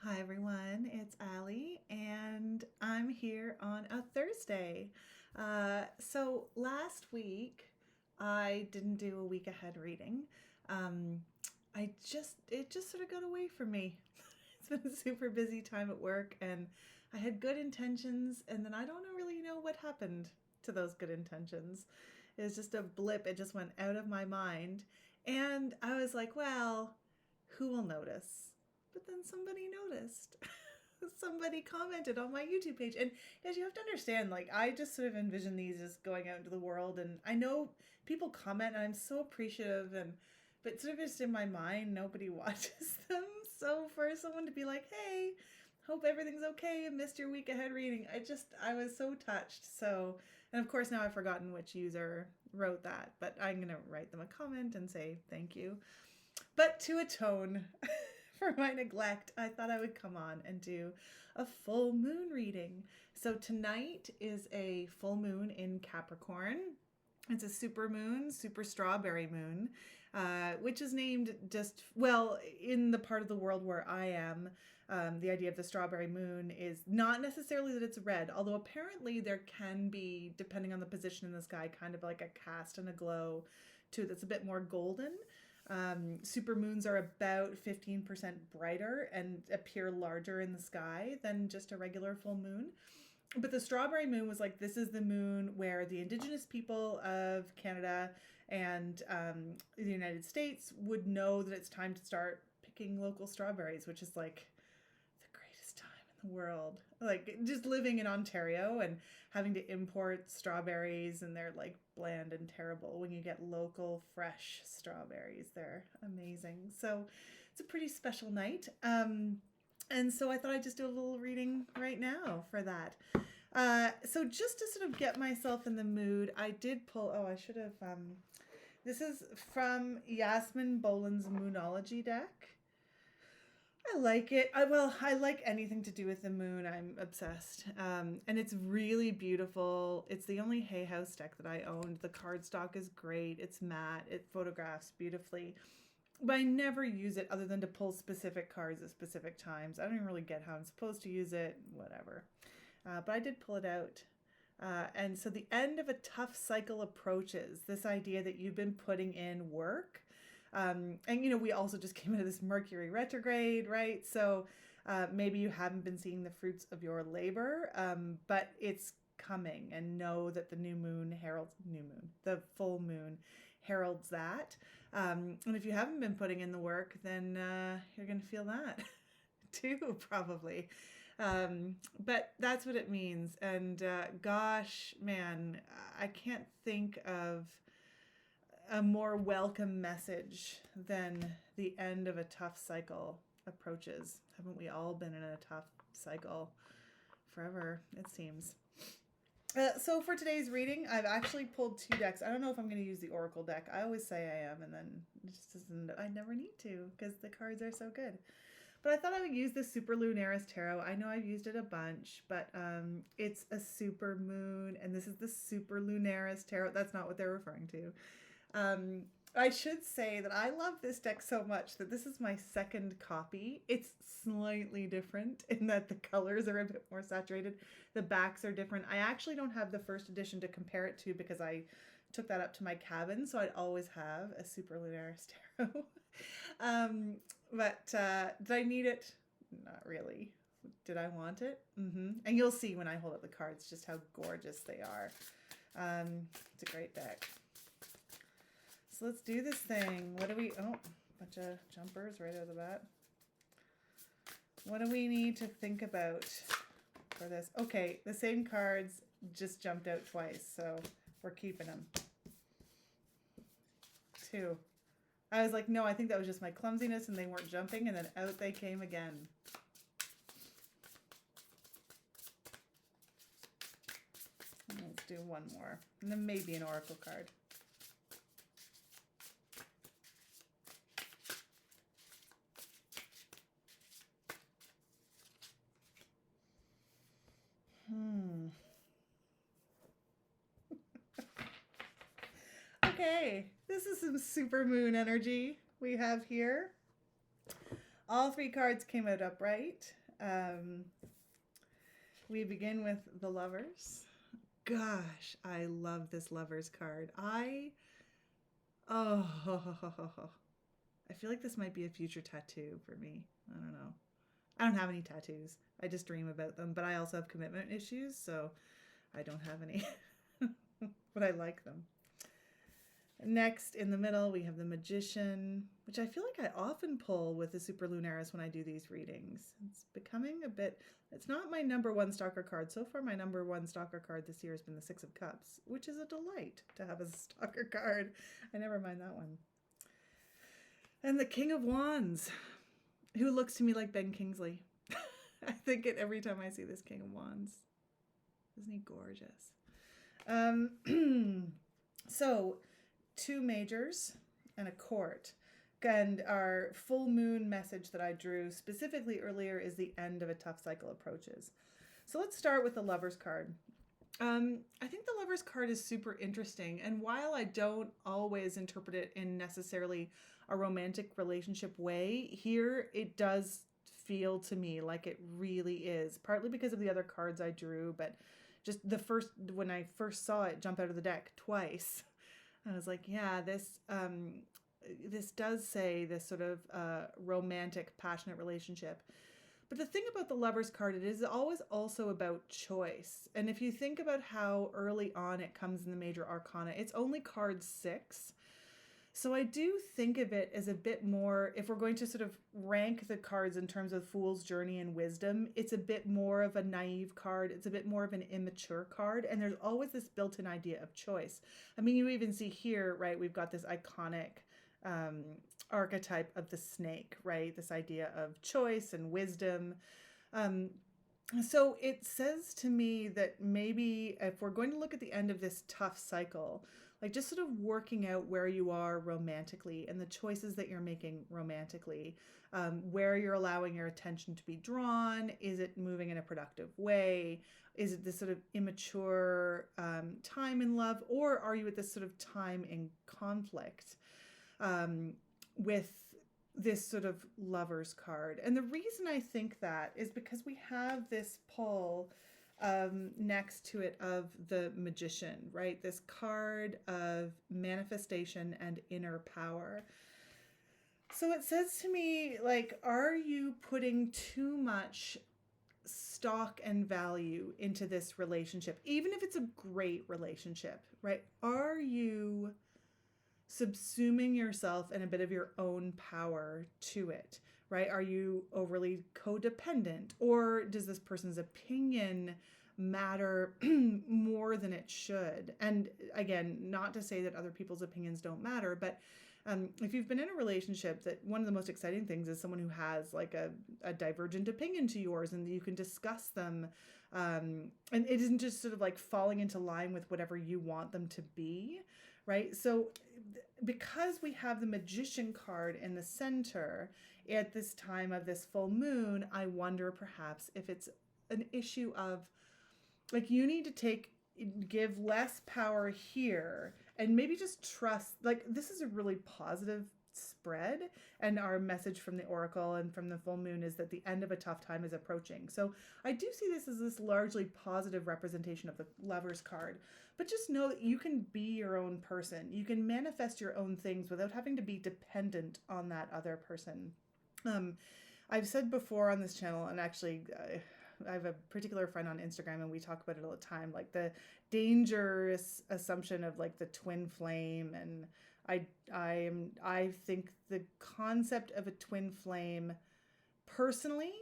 Hi everyone, it's Allie, and I'm here on a Thursday. So last week I didn't do a week ahead reading. It just sort of got away from me. It's been a super busy time at work, and I had good intentions, and then I don't really know what happened to those good intentions. It was just a blip. It just went out of my mind, and I was like, well, who will notice? But then somebody noticed. Somebody commented on my YouTube page. And guys, you have to understand, like, I just sort of envision these as going out into the world. And I know people comment, and I'm so appreciative. But sort of just in my mind, nobody watches them. So for someone to be like, hey, hope everything's okay, I missed your week ahead reading. I was so touched. So, and of course, now I've forgotten which user wrote that. But I'm going to write them a comment and say thank you. But to atone for my neglect, I thought I would come on and do a full moon reading. So tonight is a full moon in Capricorn. It's a super moon, super strawberry moon, which is named just, well, in the part of the world where I am, the idea of the strawberry moon is not necessarily that it's red, although apparently there can be, depending on the position in the sky, kind of like a cast and a glow to it that's a bit more golden. Super moons are about 15% brighter and appear larger in the sky than just a regular full moon. But the strawberry moon was like, this is the moon where the indigenous people of Canada and the United States would know that it's time to start picking local strawberries, which is like the greatest time in the world. Like just living in Ontario and having to import strawberries, and they're like bland and terrible. When you get local fresh strawberries, they're amazing. So it's a pretty special night. And so I thought I'd just do a little reading right now for that. So just to sort of get myself in the mood, I did pull, I should have, this is from Yasmin Boland's Moonology deck. I like it. I like anything to do with the moon. I'm obsessed. And it's really beautiful. It's the only Hay House deck that I owned. The cardstock is great. It's matte. It photographs beautifully. But I never use it other than to pull specific cards at specific times. I don't even really get how I'm supposed to use it, whatever. But I did pull it out. And so the end of a tough cycle approaches. This idea that you've been putting in work. And, we also just came into this Mercury retrograde, right? So maybe you haven't been seeing the fruits of your labor, but it's coming, and know that the the full moon heralds that. And if you haven't been putting in the work, then you're going to feel that too, probably. But that's what it means. And gosh, man, I can't think of a more welcome message than the end of a tough cycle approaches. Haven't we all been in a tough cycle forever, it seems? So for today's reading, I've actually pulled two decks. I don't know if I'm going to use the Oracle deck. I always say I am, and then it just doesn't. I never need to because the cards are so good. But I thought I would use the Superlunaris Tarot. I know I've used it a bunch, but it's a super moon, and this is the Superlunaris Tarot. That's not what they're referring to. I should say that I love this deck so much that this is my second copy. It's slightly different in that the colors are a bit more saturated. The backs are different. I actually don't have the first edition to compare it to because I took that up to my cabin, so I'd always have a Superlunaris Tarot. But did I need it? Not really. Did I want it? And you'll see when I hold up the cards just how gorgeous they are. It's a great deck. So let's do this thing. Bunch of jumpers right out of the bat. What do we need to think about for this? Okay, the same cards just jumped out twice, so we're keeping them. 2. I was like, no, I think that was just my clumsiness and they weren't jumping, and then out they came again. And let's do one more. And then maybe an oracle card. Okay, this is some super moon energy we have here. All three cards came out upright. We begin with the Lovers. Gosh, I love this Lovers card. I feel like this might be a future tattoo for me. I don't know. I don't have any tattoos. I just dream about them, but I also have commitment issues, so I don't have any. But I like them. Next, in the middle, we have the Magician, which I feel like I often pull with the Superlunaris when I do these readings. It's becoming a bit... It's not my number one stalker card. So far, my number one stalker card this year has been the Six of Cups, which is a delight to have as a stalker card. I never mind that one. And the King of Wands, who looks to me like Ben Kingsley. I think it every time I see this King of Wands. Isn't he gorgeous? So, 2 majors and a court. And our full moon message that I drew specifically earlier is the end of a tough cycle approaches. So let's start with the Lovers card. I think the Lovers card is super interesting. And while I don't always interpret it in necessarily a romantic relationship way, here it does feel to me like it really is. Partly because of the other cards I drew, but just when I first saw it jump out of the deck twice, I was like, yeah, this does say this sort of romantic, passionate relationship. But the thing about the Lovers card, it is always also about choice. And if you think about how early on it comes in the major arcana, it's only card 6. So I do think of it as a bit more, if we're going to sort of rank the cards in terms of Fool's Journey and Wisdom, it's a bit more of a naive card. It's a bit more of an immature card. And there's always this built-in idea of choice. I mean, you even see here, right, we've got this iconic archetype of the snake, right? This idea of choice and wisdom. So it says to me that maybe if we're going to look at the end of this tough cycle, like just sort of working out where you are romantically and the choices that you're making romantically, where you're allowing your attention to be drawn. Is it moving in a productive way? Is it this sort of immature time in love? Or are you at this sort of time in conflict with this sort of Lovers card? And the reason I think that is because we have this pull next to it of the Magician, right? This card of manifestation and inner power. So it says to me, like, are you putting too much stock and value into this relationship? Even if it's a great relationship, right? Are you subsuming yourself and a bit of your own power to it, right? Are you overly codependent, or does this person's opinion matter more than it should? And again, not to say that other people's opinions don't matter, but if you've been in a relationship, that one of the most exciting things is someone who has like a divergent opinion to yours, and you can discuss them. And it isn't just sort of like falling into line with whatever you want them to be, right? So because we have the Magician card in the center at this time of this full moon, I wonder perhaps if it's an issue of like, you need to give less power here and maybe just trust, like, this is a really positive spread, and our message from the Oracle and from the full moon is that the end of a tough time is approaching. So I do see this as this largely positive representation of the Lovers card, but just know that you can be your own person. You can manifest your own things without having to be dependent on that other person. I've said before on this channel, and actually I have a particular friend on Instagram and we talk about it all the time, like the dangerous assumption of like the twin flame. And I think the concept of a twin flame, personally,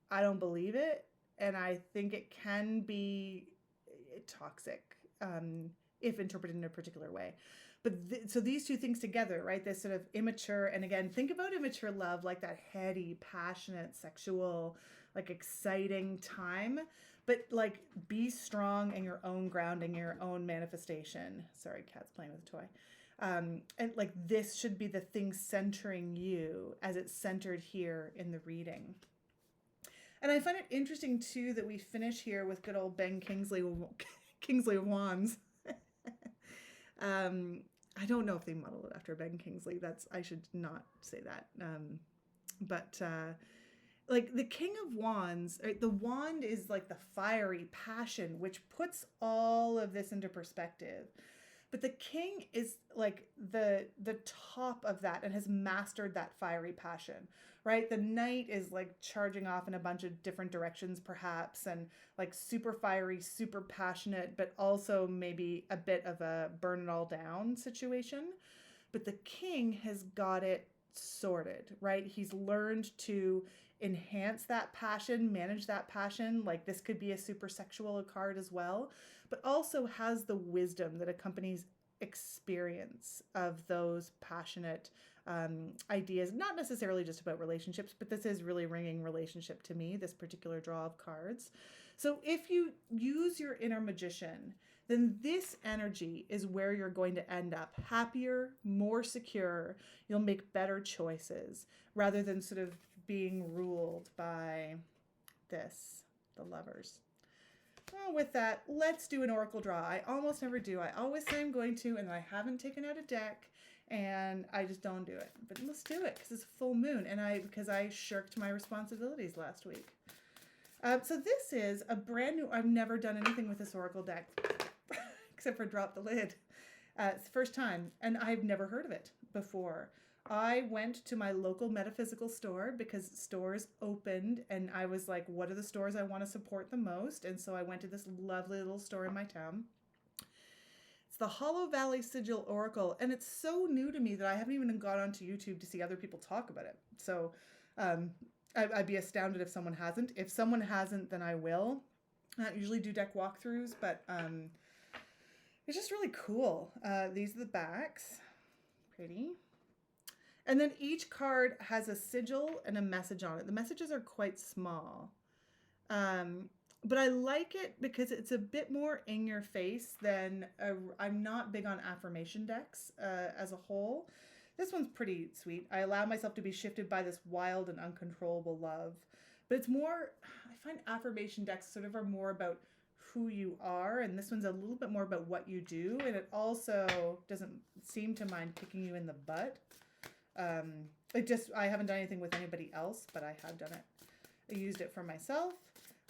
I don't believe it. And I think it can be toxic if interpreted in a particular way. But so these two things together, right? This sort of immature, and again, think about immature love, like that heady, passionate, sexual, like exciting time, but like be strong in your own grounding, your own manifestation. Sorry, cat's playing with a toy. And like this should be the thing centering you as it's centered here in the reading. And I find it interesting too that we finish here with good old Ben Kingsley of Wands. I don't know if they modeled it after Ben Kingsley. I should not say that. But like the King of Wands, right, the wand is like the fiery passion, which puts all of this into perspective. But the king is like the top of that and has mastered that fiery passion, right? The knight is like charging off in a bunch of different directions, perhaps, and like super fiery, super passionate, but also maybe a bit of a burn it all down situation. But the king has got it sorted, right? He's learned to enhance that passion, manage that passion. Like this could be a super sexual card as well, but also has the wisdom that accompanies experience of those passionate ideas, not necessarily just about relationships, but this is really ringing relationship to me, this particular draw of cards. So if you use your inner magician, then this energy is where you're going to end up happier, more secure. You'll make better choices rather than sort of being ruled by this, the Lovers. Well, with that, let's do an oracle draw. I almost never do. I always say I'm going to, and I haven't taken out a deck, and I just don't do it. But let's do it because it's a full moon, and because I shirked my responsibilities last week. So this is a brand new. I've never done anything with this oracle deck except for drop the lid. It's the first time, and I've never heard of it before. I went to my local metaphysical store because stores opened and I was like, what are the stores I want to support the most? And so I went to this lovely little store in my town. It's the Hollow Valley Sigil Oracle, and it's so new to me that I haven't even gone onto YouTube to see other people talk about it. So I'd be astounded if someone hasn't. If someone hasn't, then I will. I don't usually do deck walkthroughs, but it's just really cool. These are the backs. Pretty. And then each card has a sigil and a message on it. The messages are quite small. But I like it because it's a bit more in your face than I'm not big on affirmation decks as a whole. This one's pretty sweet. I allow myself to be shifted by this wild and uncontrollable love. But it's more, I find affirmation decks sort of are more about who you are, and this one's a little bit more about what you do, and it also doesn't seem to mind kicking you in the butt. I haven't done anything with anybody else, but I have done it. I used it for myself.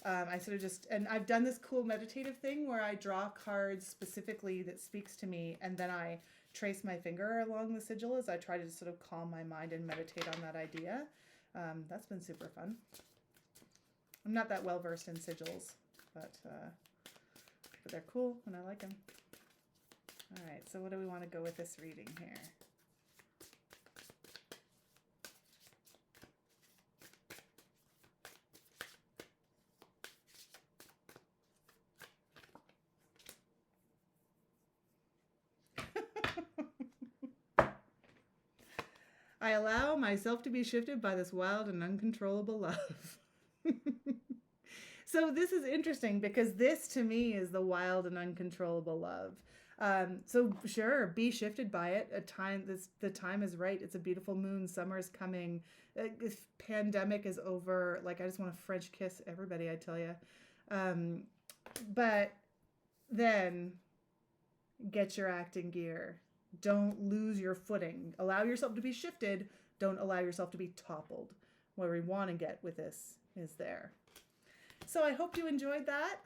I sort of and I've done this cool meditative thing where I draw cards specifically that speaks to me, and then I trace my finger along the sigil as I try to sort of calm my mind and meditate on that idea. That's been super fun. I'm not that well versed in sigils, but they're cool and I like them. All right, so what do we want to go with this reading here? I allow myself to be shifted by this wild and uncontrollable love. So this is interesting because this to me is the wild and uncontrollable love. So sure, be shifted by it. The time is right. It's a beautiful moon. Summer is coming. This pandemic is over. Like I just want to French kiss everybody, I tell you. But then get your act in gear. Don't lose your footing. Allow yourself to be shifted. Don't allow yourself to be toppled. Where we want to get with this is there. So I hope you enjoyed that.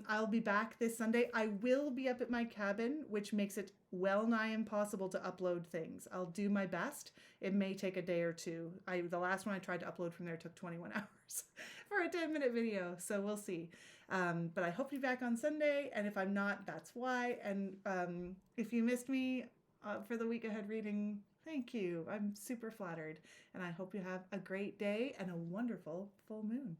I'll be back this Sunday. I will be up at my cabin, which makes it well nigh impossible to upload things. I'll do my best. It may take a day or two. The last one I tried to upload from there took 21 hours for a 10-minute video. So we'll see. But I hope to be back on Sunday. And if I'm not, that's why. And if you missed me for the week ahead reading, thank you. I'm super flattered. And I hope you have a great day and a wonderful full moon.